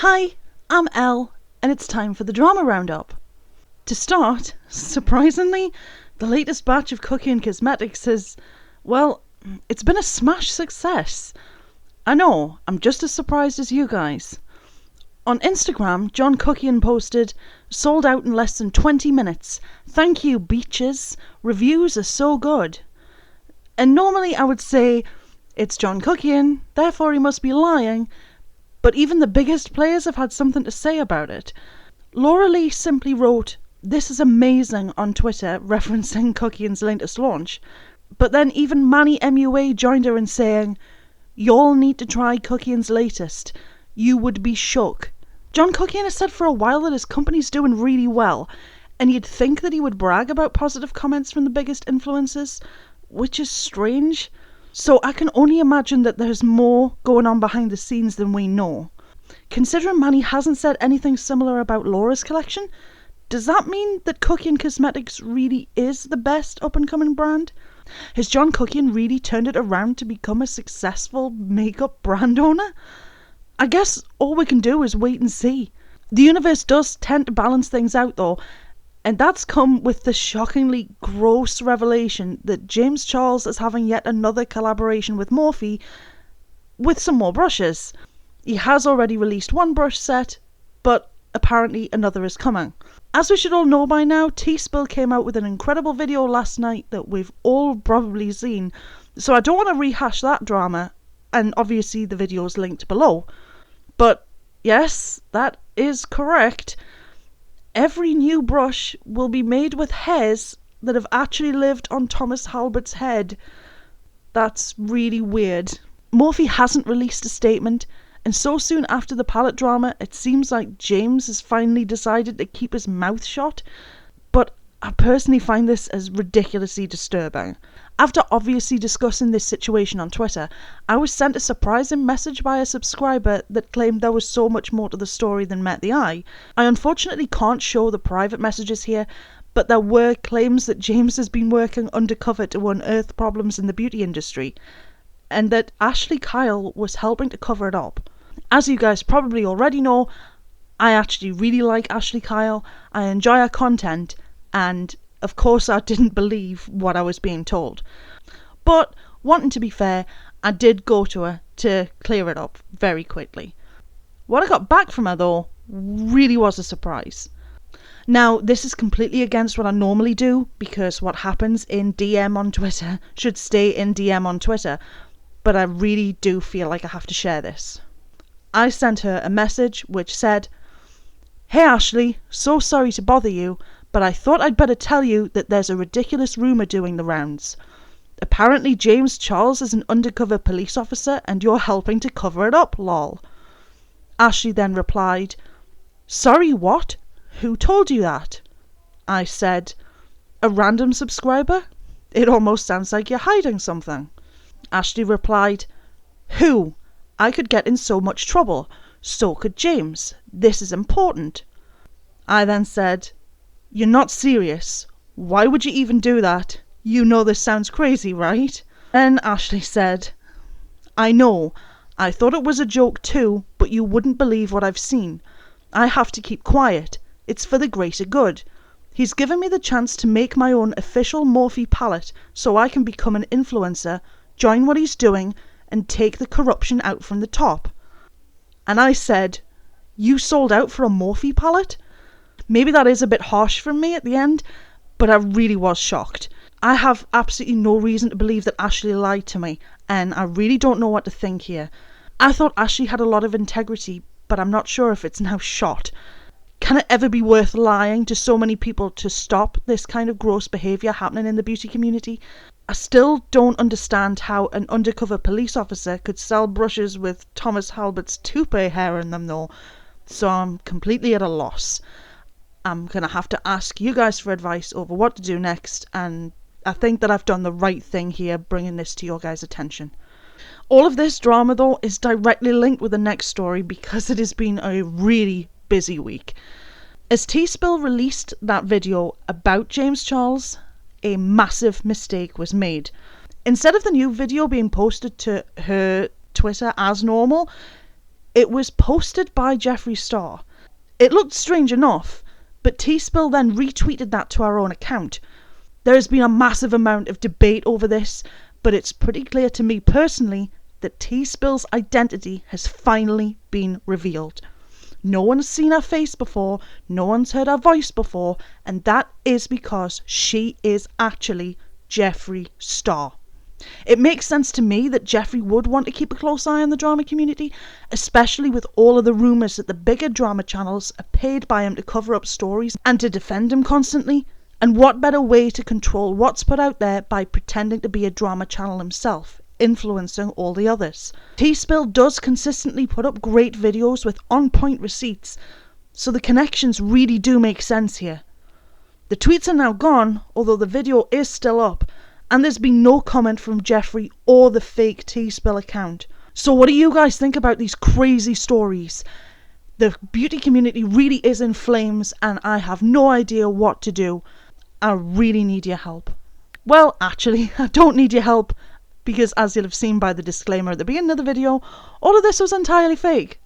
Hi, I'm Elle, and it's time for the drama roundup. To start, surprisingly, the latest batch of Cookie and Cosmetics has, well, it's been a smash success. I know, I'm just as surprised as you guys. On Instagram, John Cookian posted, "Sold out in less than 20 minutes. Thank you, beaches. Reviews are so good." And normally I would say, it's John Cookian, therefore he must be lying. But even the biggest players have had something to say about it. Laura Lee simply wrote, "This is amazing" on Twitter, referencing Cookian's latest launch. But then even Manny MUA joined her in saying, "Y'all need to try Cookian's latest. You would be shook." John Cookian has said for a while that his company's doing really well, and you'd think that he would brag about positive comments from the biggest influencers, which is strange. So I can only imagine that there's more going on behind the scenes than we know. Considering Manny hasn't said anything similar about Laura's collection, does that mean that Cookian Cosmetics really is the best up-and-coming brand? Has John Cookian really turned it around to become a successful makeup brand owner? I guess all we can do is wait and see. The universe does tend to balance things out though, and that's come with the shockingly gross revelation that James Charles is having yet another collaboration with Morphe with some more brushes. He has already released one brush set, but apparently another is coming. As we should all know by now, T-Spill came out with an incredible video last night that we've all probably seen, so I don't want to rehash that drama, and obviously the video is linked below. But yes, that is correct. Every new brush will be made with hairs that have actually lived on Thomas Halbert's head. That's really weird. Morphe hasn't released a statement, and so soon after the palette drama, it seems like James has finally decided to keep his mouth shut. But I personally find this as ridiculously disturbing. After obviously discussing this situation on Twitter, I was sent a surprising message by a subscriber that claimed there was so much more to the story than met the eye. I unfortunately can't show the private messages here, but there were claims that James has been working undercover to unearth problems in the beauty industry, and that Ashley Kyle was helping to cover it up. As you guys probably already know, I actually really like Ashley Kyle, I enjoy her content, and of course I didn't believe what I was being told. But, wanting to be fair, I did go to her to clear it up very quickly. What I got back from her though really was a surprise. Now, this is completely against what I normally do, because what happens in DM on Twitter should stay in DM on Twitter, but I really do feel like I have to share this. I sent her a message which said, "Hey Ashley, so sorry to bother you, but I thought I'd better tell you that there's a ridiculous rumour doing the rounds. Apparently James Charles is an undercover police officer and you're helping to cover it up, lol." Ashley then replied, "Sorry, what? Who told you that?" I said, "A random subscriber? It almost sounds like you're hiding something." Ashley replied, "Who? I could get in so much trouble. So could James. This is important." I then said, "You're not serious. Why would you even do that? You know this sounds crazy, right?" And Ashley said, "I know. I thought it was a joke too, but you wouldn't believe what I've seen. I have to keep quiet. It's for the greater good. He's given me the chance to make my own official Morphe palette so I can become an influencer, join what he's doing, and take the corruption out from the top." And I said, "You sold out for a Morphe palette?" Maybe that is a bit harsh from me at the end, but I really was shocked. I have absolutely no reason to believe that Ashley lied to me, and I really don't know what to think here. I thought Ashley had a lot of integrity, but I'm not sure if it's now shot. Can it ever be worth lying to so many people to stop this kind of gross behaviour happening in the beauty community? I still don't understand how an undercover police officer could sell brushes with Thomas Halbert's toupee hair in them though, so I'm completely at a loss. I'm going to have to ask you guys for advice over what to do next, and I think that I've done the right thing here bringing this to your guys' attention. All of this drama though is directly linked with the next story because it has been a really busy week. As T-Spill released that video about James Charles, a massive mistake was made. Instead of the new video being posted to her Twitter as normal, It was posted by Jeffree Star. It looked strange enough, but T-Spill then retweeted that to our own account. There has been a massive amount of debate over this, but it's pretty clear to me personally that T-Spill's identity has finally been revealed. No one's seen her face before, no one's heard her voice before, and that is because she is actually Jeffree Star. It makes sense to me that Jeffree would want to keep a close eye on the drama community, especially with all of the rumours that the bigger drama channels are paid by him to cover up stories and to defend him constantly. And what better way to control what's put out there by pretending to be a drama channel himself, influencing all the others. T-Spill does consistently put up great videos with on-point receipts, so the connections really do make sense here. The tweets are now gone, although the video is still up, and there's been no comment from Jeffree or the fake T-Spill account. So what do you guys think about these crazy stories? The beauty community really is in flames, and I have no idea what to do. I really need your help. Well, actually, I don't need your help, because as you'll have seen by the disclaimer at the beginning of the video, all of this was entirely fake.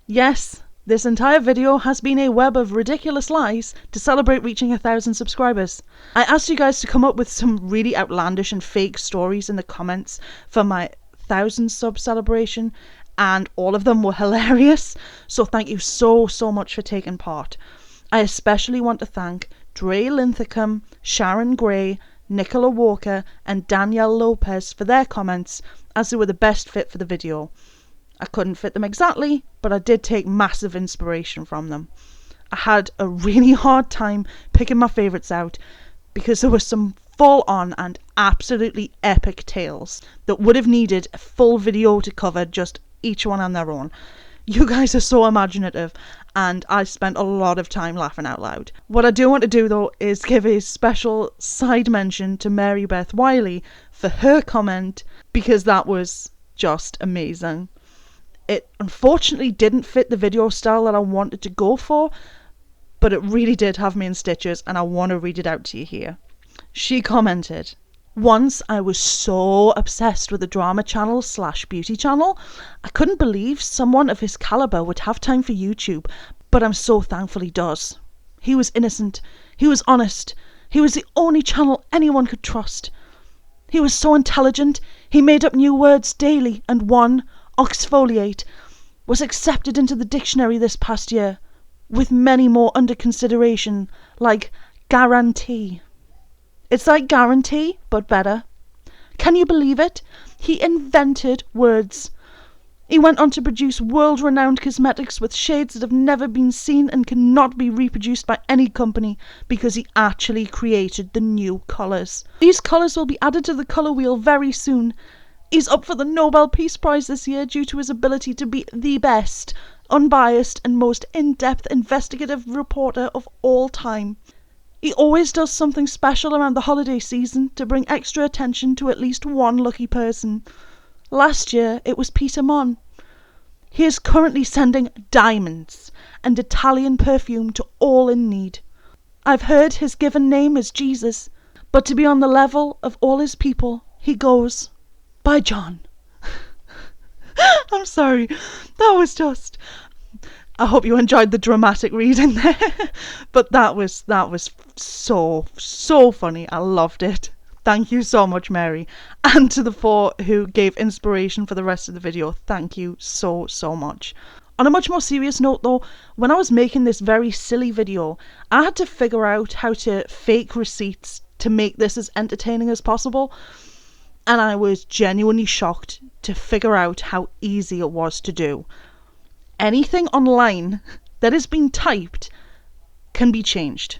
Yes, this entire video has been a web of ridiculous lies to celebrate reaching 1,000 subscribers. I asked you guys to come up with some really outlandish and fake stories in the comments for my 1,000 sub celebration, and all of them were hilarious, so thank you so much for taking part. I especially want to thank Dre Linthicum, Sharon Gray, Nicola Walker and Danielle Lopez for their comments, as they were the best fit for the video. I couldn't fit them exactly, but I did take massive inspiration from them. I had a really hard time picking my favourites out, because there were some full-on and absolutely epic tales that would have needed a full video to cover just each one on their own. You guys are so imaginative, and I spent a lot of time laughing out loud. What I do want to do though is give a special side mention to Mary Beth Wylie for her comment, because that was just amazing. It unfortunately didn't fit the video style that I wanted to go for, but it really did have me in stitches, and I want to read it out to you here. She commented, "Once I was so obsessed with the drama channel / beauty channel, I couldn't believe someone of his caliber would have time for YouTube, but I'm so thankful he does. He was innocent, he was honest, he was the only channel anyone could trust. He was so intelligent, he made up new words daily, and one, oxfoliate, was accepted into the dictionary this past year, with many more under consideration, like guarantee. It's like guarantee, but better. Can you believe it? He invented words. He went on to produce world-renowned cosmetics with shades that have never been seen and cannot be reproduced by any company, because he actually created the new colours. These colours will be added to the colour wheel very soon. He's up for the Nobel Peace Prize this year due to his ability to be the best, unbiased and most in-depth investigative reporter of all time. He always does something special around the holiday season to bring extra attention to at least one lucky person. Last year it was Peter Mon. He is currently sending diamonds and Italian perfume to all in need. I've heard his given name is Jesus, but to be on the level of all his people, he goes by John." I'm sorry, that was just... I hope you enjoyed the dramatic reading there, but that was so funny. I loved it. Thank you so much, Mary. And to the four who gave inspiration for the rest of the video, thank you so much. On a much more serious note though, when I was making this very silly video, I had to figure out how to fake receipts to make this as entertaining as possible, and I was genuinely shocked to figure out how easy it was to do. Anything online that has been typed can be changed.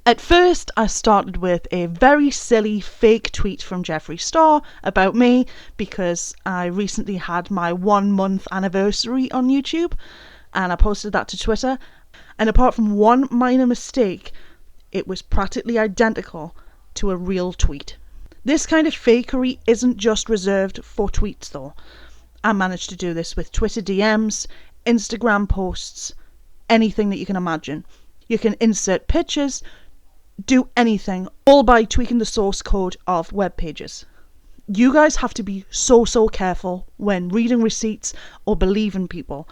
At first, I started with a very silly fake tweet from Jeffree Star about me, because I recently had my 1 month anniversary on YouTube, and I posted that to Twitter, and apart from one minor mistake, it was practically identical to a real tweet. This kind of fakery isn't just reserved for tweets though. I managed to do this with Twitter DMs, Instagram posts, anything that you can imagine. You can insert pictures, do anything, all by tweaking the source code of web pages. You guys have to be so careful when reading receipts or believing people.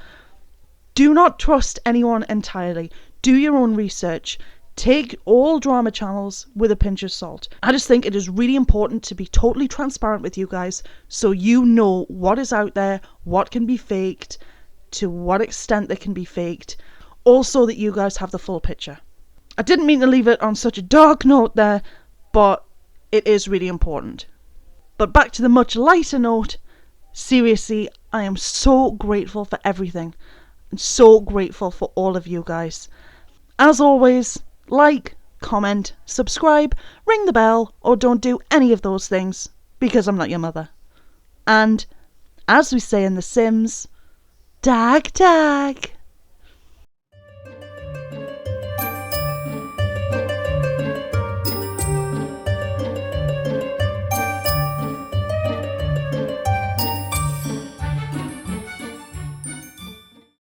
Do not trust anyone entirely. Do your own research. Take all drama channels with a pinch of salt. I just think it is really important to be totally transparent with you guys so you know what is out there, what can be faked, to what extent they can be faked, also that you guys have the full picture. I didn't mean to leave it on such a dark note there, but it is really important. But back to the much lighter note, seriously, I am so grateful for everything. I'm so grateful for all of you guys. As always, like, comment, subscribe, ring the bell, or don't do any of those things, because I'm not your mother. And, as we say in The Sims, dag dag.